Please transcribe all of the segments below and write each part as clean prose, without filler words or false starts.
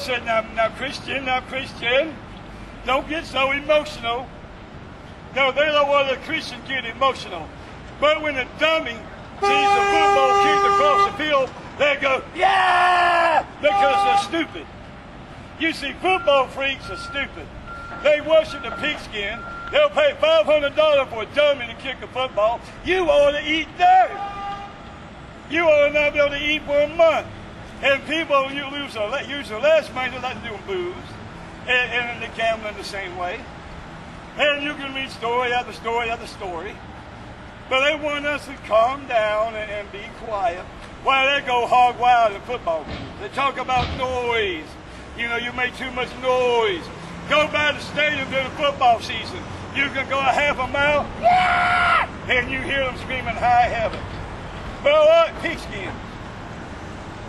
said, now Christian, don't get so emotional. No, they don't want the Christian get emotional. But when a dummy sees the football kicked across the field, they go, yeah, because they're stupid. You see, football freaks are stupid. They worship the pigskin. They'll pay $500 for a dummy to kick a football. You ought to eat dirt. You ought to not be able to eat for a month. And people use their less money, they like to do booze. And they gambling the same way. And you can read story after story after story. But they want us to calm down and be quiet while they go hog wild in football games. They talk about noise. You know, you make too much noise. Go by the stadium during the football season. You can go a half a mile, yeah! And you hear them screaming high heaven. Well, what? Pigskins.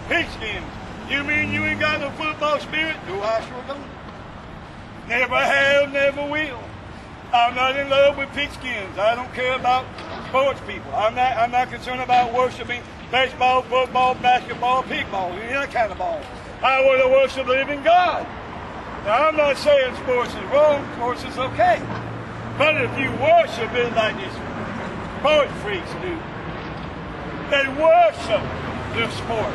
Pigskins. You mean you ain't got no football spirit? No, I sure don't. Never have, never will. I'm not in love with pigskins. I don't care about sports people. I'm not concerned about worshiping baseball, football, basketball, pig ball, any other kind of ball. I want to worship the living God. Now, I'm not saying sports is wrong. Sports is okay. But if you worship it like these sport freaks do, they worship the sport.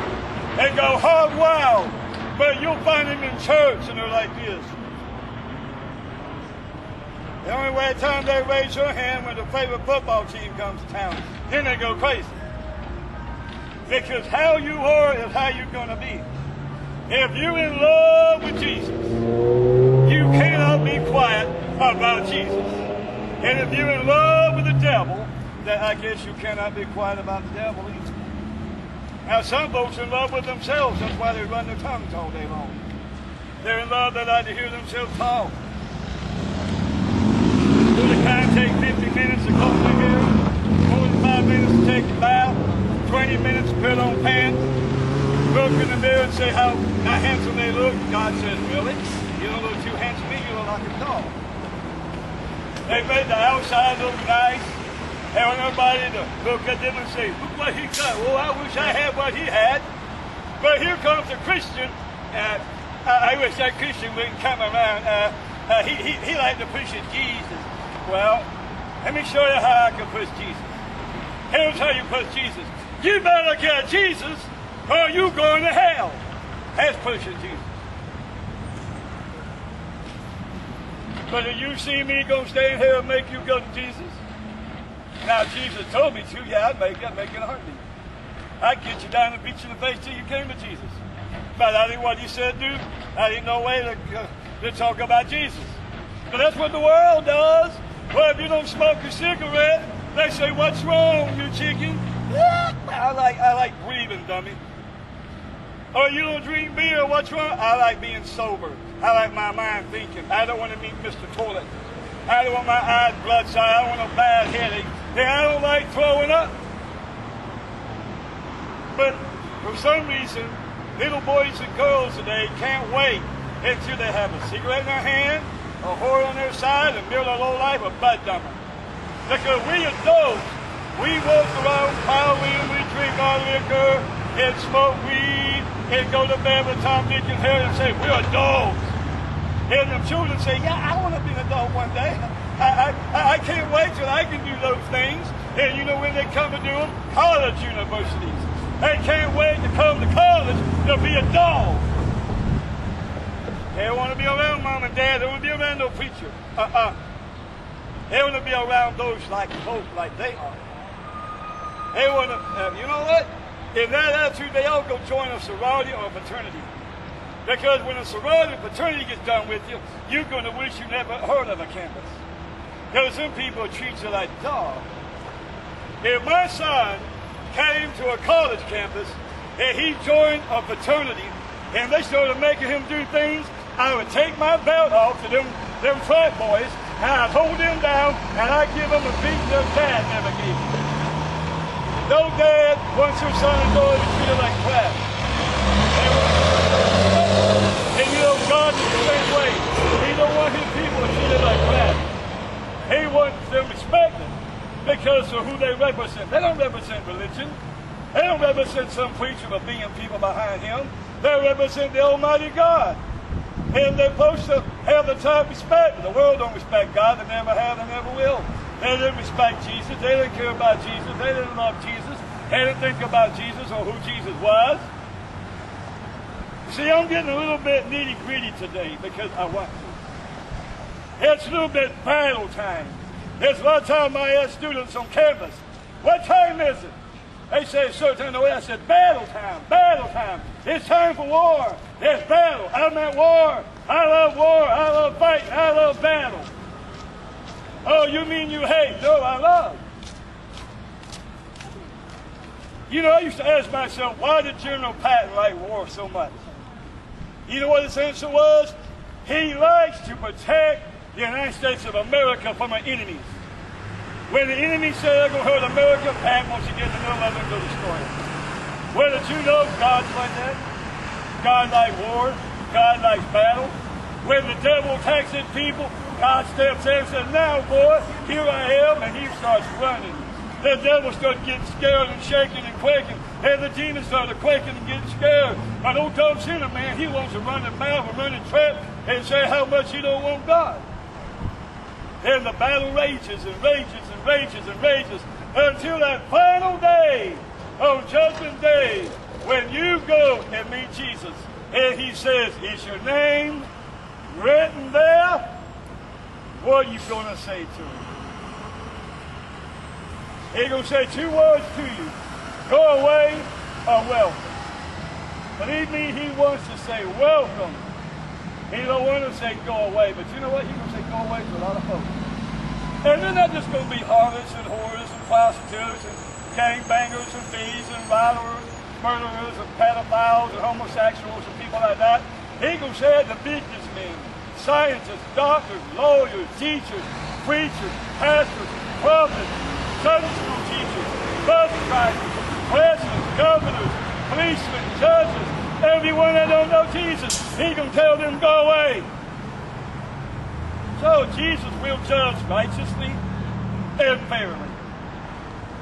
They go hog wild. But you'll find them in church and they're like this. The only way time they raise your hand when the favorite football team comes to town, then they go crazy. Because how you are is how you're going to be. If you're in love with Jesus, you cannot be quiet about Jesus. And if you're in love with the devil, then I guess you cannot be quiet about the devil either. Now, some folks are in love with themselves. That's why they run their tongues all day long. They're in love. They like to hear themselves talk. Would it kind of take 50 minutes to comb their hair, 45 minutes to take a bath, 20 minutes to put on pants, look in the mirror and say how handsome they look? God says, really? You don't look too handsome to me, you look like a dog. They made the outside look nice. They want everybody to look at them and say, look what he got. Well, I wish I had what he had. But here comes a Christian. I wish that Christian wouldn't come around. He liked to push his Jesus. Well, let me show you how I can push Jesus. Here's how you push Jesus. You better get Jesus or you going to hell. That's pushing Jesus. But if you see me go stand here and make you go to Jesus, now Jesus told me to, yeah, I'd make it in a heartbeat. I'd get you down and beat you in the face till you came to Jesus. But I didn't what he said do. I didn't know way to talk about Jesus. But that's what the world does. Well, if you don't smoke a cigarette, they say, what's wrong, you chicken? I like breathing, dummy. Or you don't drink beer, what's wrong? I like being sober. I like my mind thinking. I don't want to meet Mr. Toilet. I don't want my eyes bloodshot. I don't want a bad headache. And I don't like throwing up. But for some reason, little boys and girls today can't wait until they have a cigarette in their hand, a whore on their side, and build a low life a butt dumper. Because we adults, we walk around partying, we drink our liquor, and smoke weed, and go to bed with Tom, Dick, and Harry and say, we're adults. And the children say, yeah, I want to be an adult one day. I can't wait till I can do those things. And you know when they come to do them? College universities. They can't wait to come to college to be adults. They don't want to be around mom and dad. They don't want to be around no preacher. They want to be around those like folk like they are. They want to, you know what? In that attitude, they all go join a sorority or a fraternity. Because when a sorority or fraternity gets done with you, you're going to wish you never heard of a campus. Because some people treat you like dogs. If my son came to a college campus and he joined a fraternity and they started making him do things, I would take my belt off to them frat boys and I'd hold them down and I'd give them a beat their dad never gave them. No dad wants their son and daughter to treat her like crap. And you know, God is the same way. He don't want his people treated like crap. He wants them respected because of who they represent. They don't represent religion. They don't represent some preacher or being people behind him. They represent the Almighty God. And they're supposed to have the type of respect. But the world don't respect God. They never have, they never will. They didn't respect Jesus. They didn't care about Jesus. They didn't love Jesus. They didn't think about Jesus or who Jesus was. See, I'm getting a little bit nitty-gritty today because I want to. It's a little bit battle time. There's a lot of time I ask students on campus, what time is it? They say a certain time. The way I said, battle time, battle time. It's time for war. There's battle. I'm at war. I love fighting. I love battle. Oh, you mean you hate? No, I love. You know, I used to ask myself, why did General Patton like war so much? You know what his answer was? He likes to protect the United States of America from our enemies. When the enemy say they're going to hurt America, Pat wants to get in the middle of it and go destroy it. Well, did you know God's like that? God likes war. God likes battle. When the devil attacks his people, God steps in and says, now, boy, here I am, and he starts running. The devil starts getting scared and shaking and quaking, and the demons started quaking and getting scared. But old dumb sinner, man, he wants to run his mouth and run and trap and say how much he don't want God. And the battle rages and rages and rages and rages until that final day, on Judgment Day, when you go and meet Jesus, and he says, is your name written there? What are you going to say to him? He's going to say two words to you. Go away or welcome. Believe me, he wants to say welcome. He don't want to say go away, but you know what? He's going to say go away to a lot of folks. And they're not just going to be harlots and whores and prostitutes and gangbangers and thieves and rioters, murderers and pedophiles and homosexuals and people like that. He's going to say the businessmen, scientists, doctors, lawyers, teachers, preachers, pastors, prophets, Sunday school teachers, bus drivers, presidents, governors, policemen, judges, everyone that don't know Jesus, he's going to tell them go away. So Jesus will judge righteously and fairly.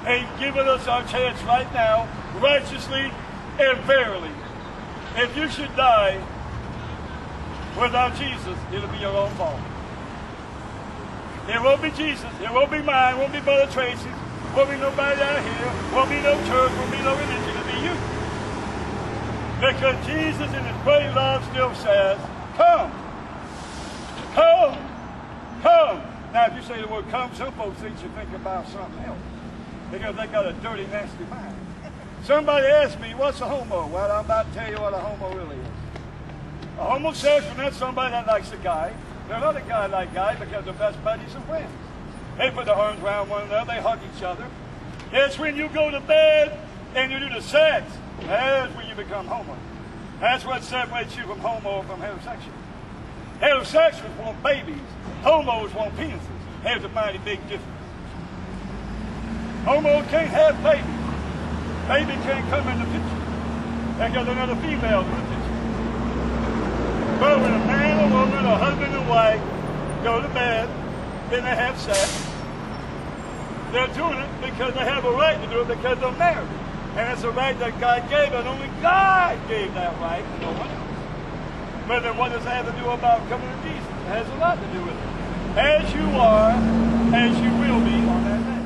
He's giving us our chance right now, righteously and fairly. If you should die without Jesus, it'll be your own fault. It won't be Jesus. It won't be mine. It won't be Brother Tracy's. It won't be nobody out here. It won't be no church. It won't be no religion. It'll be you. Because Jesus in his great love still says, come. Come. Come. Now, if you say the word come, some folks think you think about something else. Because they got a dirty, nasty mind. Somebody asked me, what's a homo? Well, I'm about to tell you what a homo really is. A homosexual, that's somebody that likes a guy. They're not a guy like guy because they're best buddies and friends. They put their arms around one another. They hug each other. It's when you go to bed and you do the sex. That's when you become homo. That's what separates you from homo from heterosexual. Heterosexuals want babies. Homos want penises. There's a mighty big difference. Homos can't have babies. Baby can't come in the picture because they're not a female in the picture. But when a man, a woman, a husband and wife go to bed, then they have sex, they're doing it because they have a right to do it because they're married. And it's a right that God gave, and only God gave that right and no one else. But then what does that have to do about coming to Jesus? It has a lot to do with it. As you are, as you will be on that day.